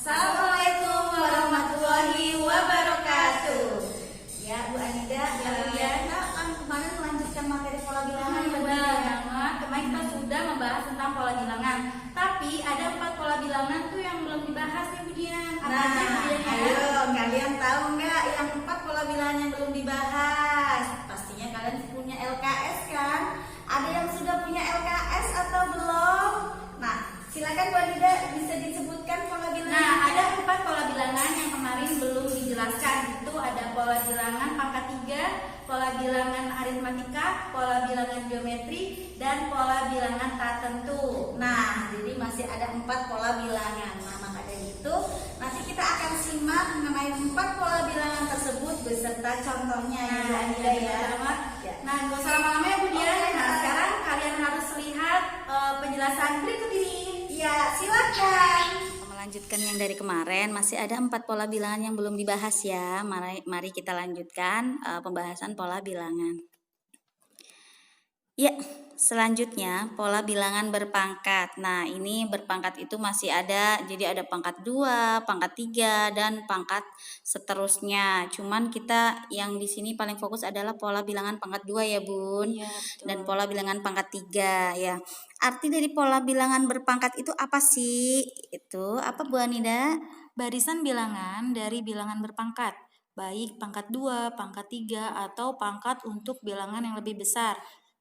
Assalamualaikum warahmatullahi wabarakatuh. Ya Bu Anida, kemarin melanjutkan materi pola bilangan. Kemarin kita sudah membahas tentang pola bilangan. Tapi ada 4 pola bilangan tuh yang belum dibahas nih Bu Dian. Ayo kalian tahu nggak yang 4 pola bilangan yang belum dibahas? Pastinya kalian punya LKS kan? Ada yang sudah punya LKS atau belum? Nah, silakan Bu Anida bisa disebutkan pola bilangan. Nah, ada 4 pola bilangan yang kemarin belum dijelaskan. Itu ada pola bilangan pangkat 3, pola bilangan aritmatika, pola bilangan geometri, dan pola bilangan tak tentu. Nah, jadi masih ada 4 pola bilangan. Nah, maka dari itu nanti kita akan simak mengenai 4 pola bilangan tersebut beserta contohnya ya Bu Anida ya. Nah, gak usah lama-lama ya Bu Dian. Nah, sekarang kalian harus lihat penjelasan berikut ini. Ya, silakan. Melanjutkan yang dari kemarin, masih ada 4 pola bilangan yang belum dibahas ya. Mari kita lanjutkan pembahasan pola bilangan. Ya, selanjutnya pola bilangan berpangkat. Nah, ini berpangkat itu masih ada, jadi ada pangkat 2, pangkat 3, dan pangkat seterusnya. Cuman kita yang di sini paling fokus adalah pola bilangan pangkat 2 ya Bun. Iya, dan pola bilangan pangkat 3 ya. Arti dari pola bilangan berpangkat itu apa sih? Itu apa Bu Anida? Barisan bilangan dari bilangan berpangkat, baik pangkat 2, pangkat 3, atau pangkat untuk bilangan yang lebih besar.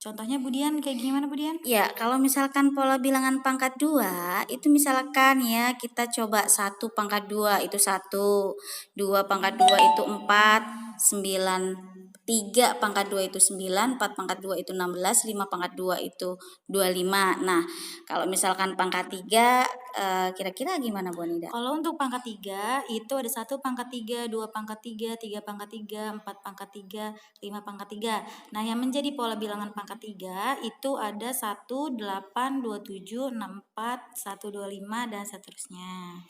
Contohnya Bu Dian, kayak gimana Bu Dian? Ya, kalau misalkan pola bilangan pangkat 2, itu misalkan ya kita coba 1 pangkat 2 itu 1, 2 pangkat 2 itu 4, 9, 3 pangkat 2 itu 9, 4 pangkat 2 itu 16, 5 pangkat 2 itu 25. Nah, kalau misalkan pangkat 3, kira-kira gimana Bu Anida? Kalau untuk pangkat 3, itu ada 1 pangkat 3, 2 pangkat 3, 3 pangkat 3, 4 pangkat 3, 5 pangkat 3. Nah, yang menjadi pola bilangan pangkat 3 itu ada 1, 8, 27, 64, 125, dan seterusnya.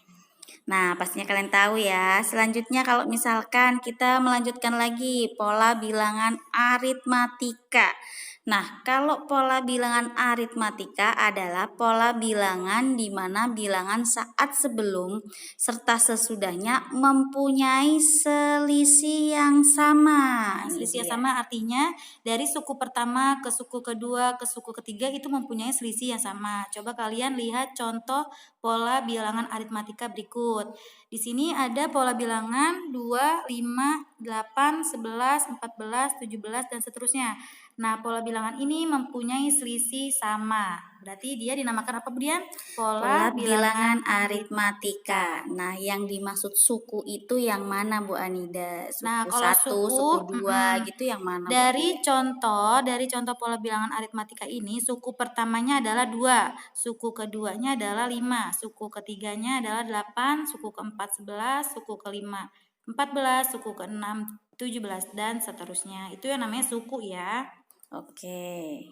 Nah, pastinya kalian tahu ya. Selanjutnya kalau misalkan kita melanjutkan lagi pola bilangan aritmatika. Nah, kalau pola bilangan aritmatika adalah pola bilangan di mana bilangan saat sebelum serta sesudahnya mempunyai selisih yang sama. Selisih yang sama artinya dari suku pertama ke suku kedua ke suku ketiga itu mempunyai selisih yang sama. Coba kalian lihat contoh pola bilangan aritmatika berikut. Di sini ada pola bilangan 2, 5, 8, 11, 14, 17, dan seterusnya. Nah, pola bilangan ini mempunyai selisih sama. Berarti dia dinamakan apa, Brian? Pola bilangan aritmatika. Nah, yang dimaksud suku itu yang mana Bu Anida? Suku Nah, kalau 1, suku 2 gitu yang mana? Dari contoh pola bilangan aritmatika ini, suku pertamanya adalah 2, suku keduanya adalah 5, suku ketiganya adalah 8, suku keempat 11, suku kelima 14, suku keenam 17, dan seterusnya. Itu yang namanya suku ya. Oke.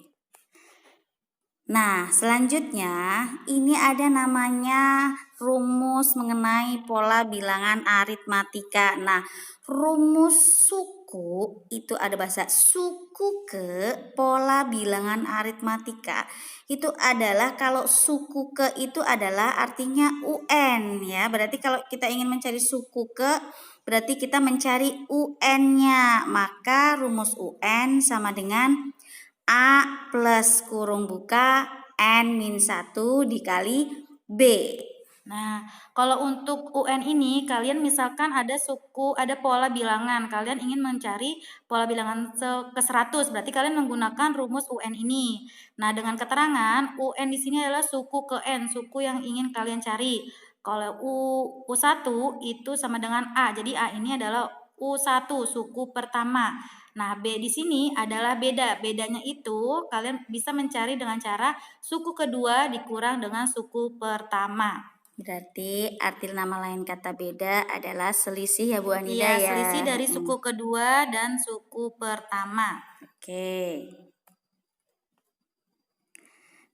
Nah, selanjutnya ini ada namanya rumus mengenai pola bilangan aritmatika. Nah, rumus suku itu ada bahasa suku ke pola bilangan aritmatika. Itu adalah kalau suku ke itu adalah artinya UN ya. Berarti kalau kita ingin mencari suku ke berarti kita mencari UN-nya. Maka rumus UN sama dengan A plus kurung buka N-1 dikali B. Nah, kalau untuk UN ini kalian misalkan ada pola bilangan, kalian ingin mencari pola bilangan ke 100, berarti kalian menggunakan rumus UN ini. Nah, dengan keterangan UN di sini adalah suku ke N, suku yang ingin kalian cari. Kalau U1 itu sama dengan A, jadi A ini adalah U1, suku pertama. Nah, B di sini adalah beda. Bedanya itu kalian bisa mencari dengan cara suku kedua dikurang dengan suku pertama. Berarti arti nama lain kata beda adalah selisih ya Bu Anida Iya, ya. selisih dari suku kedua dan suku pertama. Oke.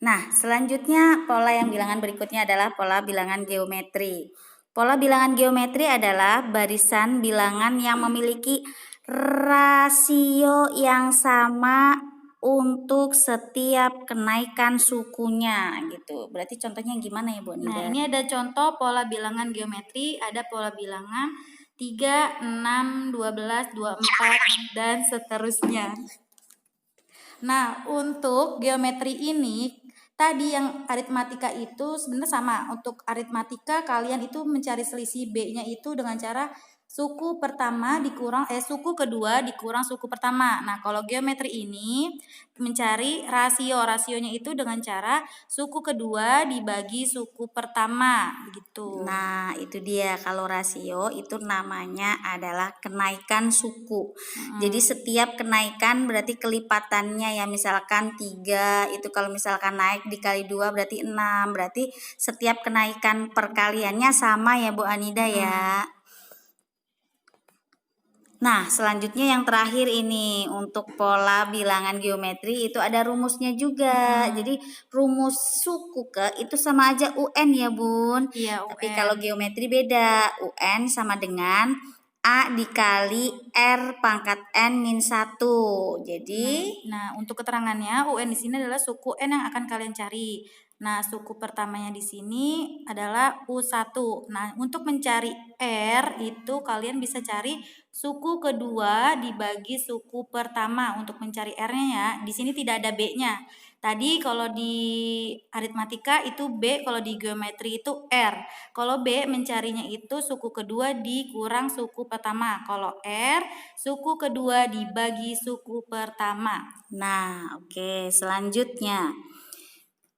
Nah, selanjutnya pola yang bilangan berikutnya adalah pola bilangan geometri. Pola bilangan geometri adalah barisan bilangan yang memiliki rasio yang sama untuk setiap kenaikan sukunya gitu. Berarti contohnya gimana ya Bu Nah, Nida? ini ada contoh pola bilangan geometri, ada pola bilangan 3, 6, 12, 24, dan seterusnya. Nah, untuk geometri ini, tadi yang aritmatika itu sebenarnya sama. Untuk aritmatika kalian itu mencari selisih B-nya itu dengan cara suku kedua dikurang suku pertama. Nah, kalau geometri ini mencari rasionya itu dengan cara suku kedua dibagi suku pertama, gitu. Nah, itu dia. Kalau rasio itu namanya adalah kenaikan suku. Jadi setiap kenaikan berarti kelipatannya ya, misalkan 3 itu kalau misalkan naik dikali 2 berarti 6. Berarti setiap kenaikan perkaliannya sama ya Bu Anida ya. Nah, selanjutnya yang terakhir ini untuk pola bilangan geometri itu ada rumusnya juga. Jadi rumus suku ke itu sama aja UN ya Bun. Iya, Tapi UN. kalau geometri beda. UN sama dengan A dikali R pangkat N min 1. Jadi Nah, untuk keterangannya UN di sini adalah suku N yang akan kalian cari. Nah, suku pertamanya di sini adalah U1. Nah, untuk mencari R itu kalian bisa cari suku kedua dibagi suku pertama untuk mencari R-nya ya. Di sini tidak ada B-nya. Tadi kalau di aritmatika itu B, kalau di geometri itu R. Kalau B mencarinya itu suku kedua dikurang suku pertama. Kalau R, suku kedua dibagi suku pertama. nah, oke, selanjutnya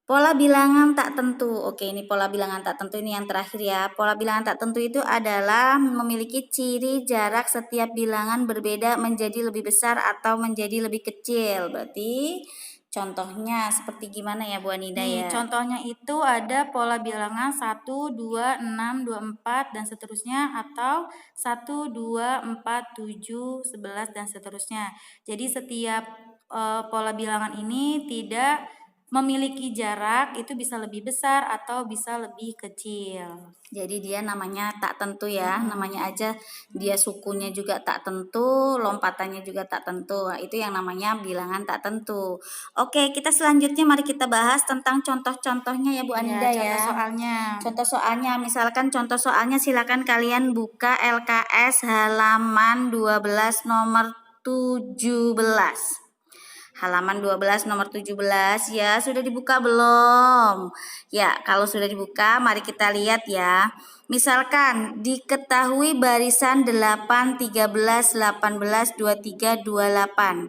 pola bilangan tak tentu. Oke, ini pola bilangan tak tentu ini yang terakhir ya. Pola bilangan tak tentu itu adalah memiliki ciri jarak setiap bilangan berbeda menjadi lebih besar atau menjadi lebih kecil. Berarti contohnya seperti gimana ya Bu Anida Nih, ya? contohnya itu ada pola bilangan 1, 2, 6, 24, dan seterusnya, atau 1, 2, 4, 7, 11, dan seterusnya. Jadi setiap pola bilangan ini tidak memiliki jarak, itu bisa lebih besar atau bisa lebih kecil. Jadi dia namanya tak tentu ya, namanya aja dia sukunya juga tak tentu, lompatannya juga tak tentu. Nah, itu yang namanya bilangan tak tentu. Oke, kita selanjutnya mari kita bahas tentang contoh-contohnya ya Bu Anida ya. Contoh soalnya. Contoh soalnya, misalkan contoh soalnya silakan kalian buka LKS halaman 12 nomor 17. Halaman 12 nomor 17 ya, sudah dibuka belum? Ya, kalau sudah dibuka mari kita lihat ya. Misalkan diketahui barisan 8, 13, 18, 23, 28.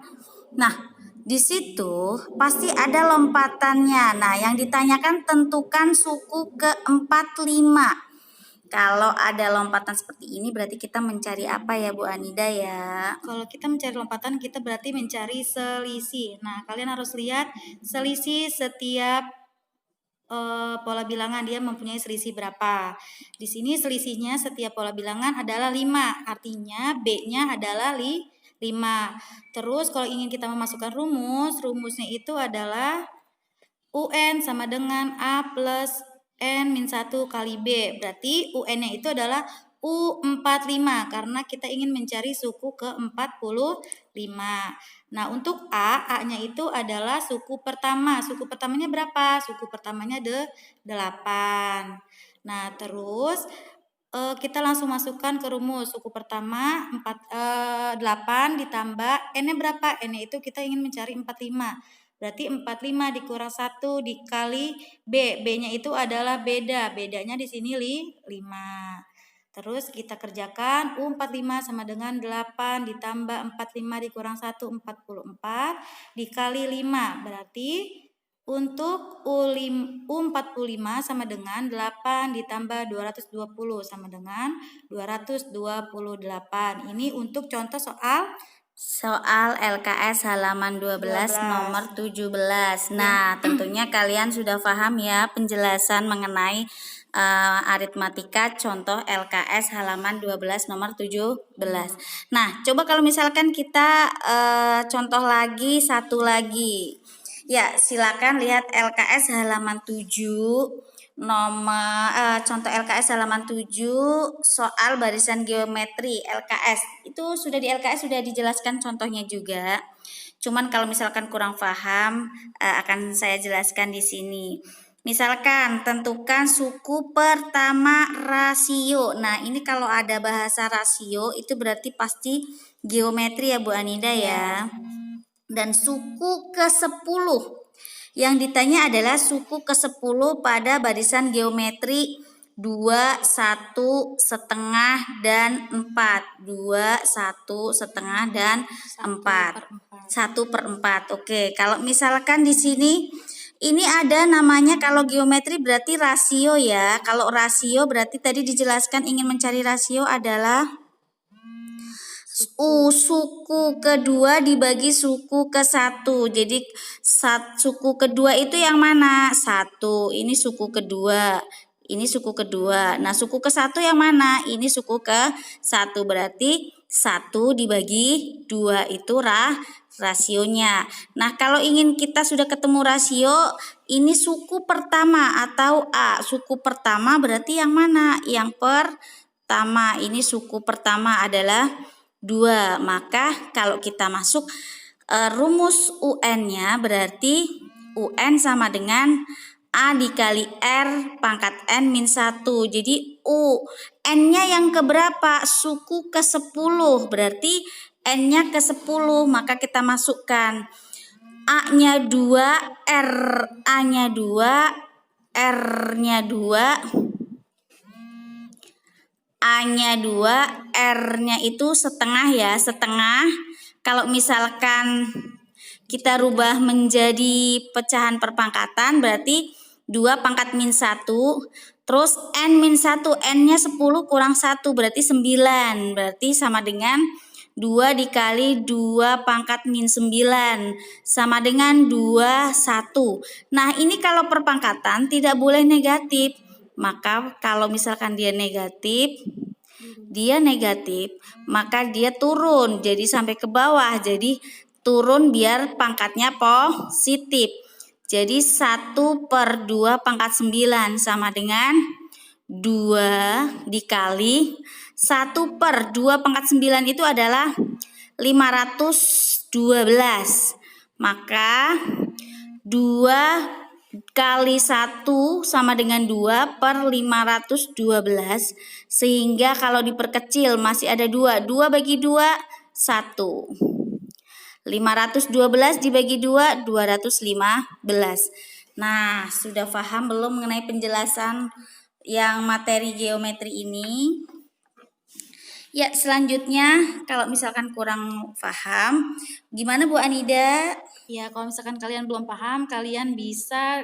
Nah, di situ pasti ada lompatannya. Nah, yang ditanyakan tentukan suku keempat 5. Kalau ada lompatan seperti ini berarti kita mencari apa ya Bu Anida ya? Kalau kita mencari lompatan, kita berarti mencari selisih. Nah, kalian harus lihat selisih setiap pola bilangan, dia mempunyai selisih berapa. Di sini selisihnya setiap pola bilangan adalah 5, artinya B-nya adalah 5. Terus kalau ingin kita memasukkan rumusnya itu adalah UN sama dengan A plus N min 1 kali B. Berarti UN-nya itu adalah U45 karena kita ingin mencari suku ke-45. Nah, untuk A-nya itu adalah suku pertama. Suku pertamanya berapa? Suku pertamanya 8. Nah, terus kita langsung masukkan ke rumus. Suku pertama 8 ditambah N-nya berapa? N-nya itu kita ingin mencari 45. Berarti 45 dikurang 1 dikali B. B-nya itu adalah beda. Bedanya di sini 5. Terus kita kerjakan U45 sama dengan 8 ditambah 45 dikurang 1 44 dikali 5. Berarti untuk U45 sama dengan 8 ditambah 220 sama dengan 228. Ini untuk contoh Soal LKS halaman 12 nomor 17. Nah, tentunya kalian sudah paham ya penjelasan mengenai aritmatika contoh LKS halaman 12 nomor 17. Nah, coba kalau misalkan kita contoh lagi satu lagi. Ya, silakan lihat LKS halaman 7 nomor contoh LKS halaman 7 soal barisan geometri LKS. Itu sudah di LKS sudah dijelaskan contohnya juga. Cuman kalau misalkan kurang paham, akan saya jelaskan di sini. Misalkan tentukan suku pertama rasio. Nah, ini kalau ada bahasa rasio itu berarti pasti geometri ya Bu Anida ya. Dan suku ke-10. Yang ditanya adalah suku ke-10 pada barisan geometri 2, 1, setengah, dan 4. 2, 1, setengah, dan 4. 1/4. Oke, kalau misalkan di sini ini ada namanya, kalau geometri berarti rasio ya. Kalau rasio berarti tadi dijelaskan ingin mencari rasio adalah suku kedua dibagi suku ke-1. Jadi suku kedua itu yang mana? 1. Ini suku kedua. Ini suku kedua. Nah, suku ke-1 yang mana? Ini suku ke-1. Berarti 1 dibagi 2 itu rasionya. Nah, kalau ingin kita sudah ketemu rasio, ini suku pertama atau A. Suku pertama berarti yang mana? Yang pertama. Ini suku pertama adalah 2. Maka kalau kita masuk rumus UN-nya berarti UN sama dengan A dikali R pangkat N min 1. Jadi N-nya yang keberapa? Suku ke-10. Berarti N-nya ke-10. Maka kita masukkan A-nya 2, A-nya 2, R-nya 2, A-nya 2, R-nya itu setengah ya, setengah. Kalau misalkan kita rubah menjadi pecahan perpangkatan berarti 2 pangkat min 1. Terus N min 1, N-nya 10 kurang 1 berarti 9. Berarti sama dengan 2 dikali 2 pangkat min 9 sama dengan 21. Nah, ini kalau perpangkatan tidak boleh negatif. Maka kalau misalkan dia negatif, maka dia turun. Jadi sampai ke bawah. Jadi turun biar pangkatnya positif. Jadi 1/2 pangkat 9 sama dengan 2 dikali 1/2 pangkat 9 itu adalah 512. Maka 2 kali 1 sama dengan 2/512. Sehingga kalau diperkecil masih ada 2. 2 bagi 2, 1. 512 dibagi 2, 215. Nah, sudah paham belum mengenai penjelasan yang materi geometri ini? Ya, selanjutnya kalau misalkan kurang paham, gimana Bu Anida? Ya, kalau misalkan kalian belum paham, kalian bisa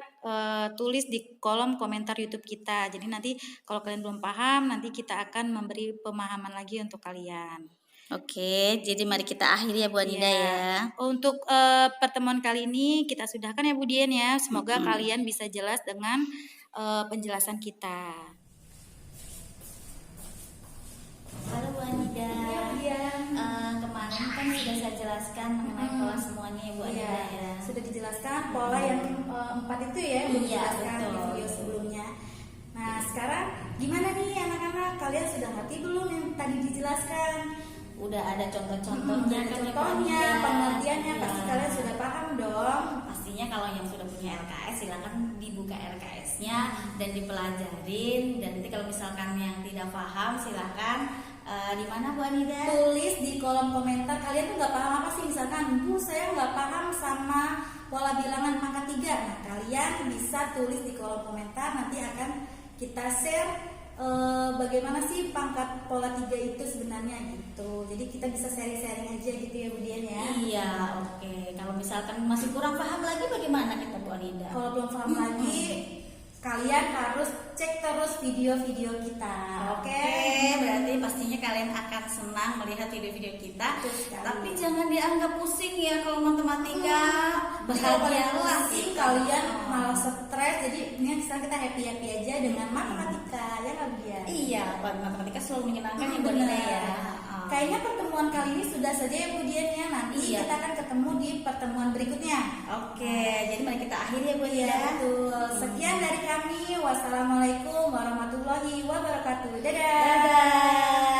tulis di kolom komentar YouTube kita. Jadi nanti kalau kalian belum paham, nanti kita akan memberi pemahaman lagi untuk kalian. Oke, jadi mari kita akhiri ya Bu Anida ya. Untuk pertemuan kali ini kita sudahkan ya Bu Dian ya. Semoga kalian bisa jelas dengan penjelasan kita. Halo Bu Anida. Kemarin kan sudah saya jelaskan mengenai pola semuanya ya Bu Anida ya. Sudah dijelaskan pola yang 4 itu ya, Iya, dijelaskan di betul. video sebelumnya. Nah, sekarang gimana nih anak-anak? Kalian sudah ngerti belum yang tadi dijelaskan? Udah ada contoh-contohnya kan ya, Bu Contohnya, Anida. pengertiannya Iya. pasti kalian sudah paham dong. Pastinya kalau yang sudah punya LKS silakan dibuka LKS-nya dan dipelajarin. Dan nanti kalau misalkan yang tidak paham silakan di mana Bu Anida? Tulis di kolom komentar kalian tuh nggak paham apa sih, misalkan Bu saya nggak paham sama pola bilangan pangkat 3. Nah, kalian bisa tulis di kolom komentar, nanti akan kita share bagaimana sih pangkat pola 3 itu sebenarnya gitu. Jadi kita bisa sharing-sharing aja gitu ya Bu Dian ya. Iya, oke. Kalau misalkan masih kurang paham lagi bagaimana kita Bu Anida? Kalau belum paham lagi, kalian harus cek terus video-video kita. Oke, berarti pastinya kalian akan senang melihat video-video kita. Betul sekali. Tapi jangan dianggap pusing ya kalau matematika. Kalau kalian Bahagialah pusing, kita. kalian malah stres. Jadi ini sekarang kita happy-happy aja dengan matematika, ya nggak Bu Dian? Iya, matematika selalu menyenangkan ya Bu Benar. Anida ya. Kayaknya pertemuan kali ini sudah saja ya Bu Dian ya. Nanti Iya. kita akan ketemu di pertemuan berikutnya. Oke, jadi mari kita akhiri ya Bu Anida. Iya betul. Sekian dari kami. Wassalamualaikum warahmatullahi wabarakatuh. Dadah. Dadah.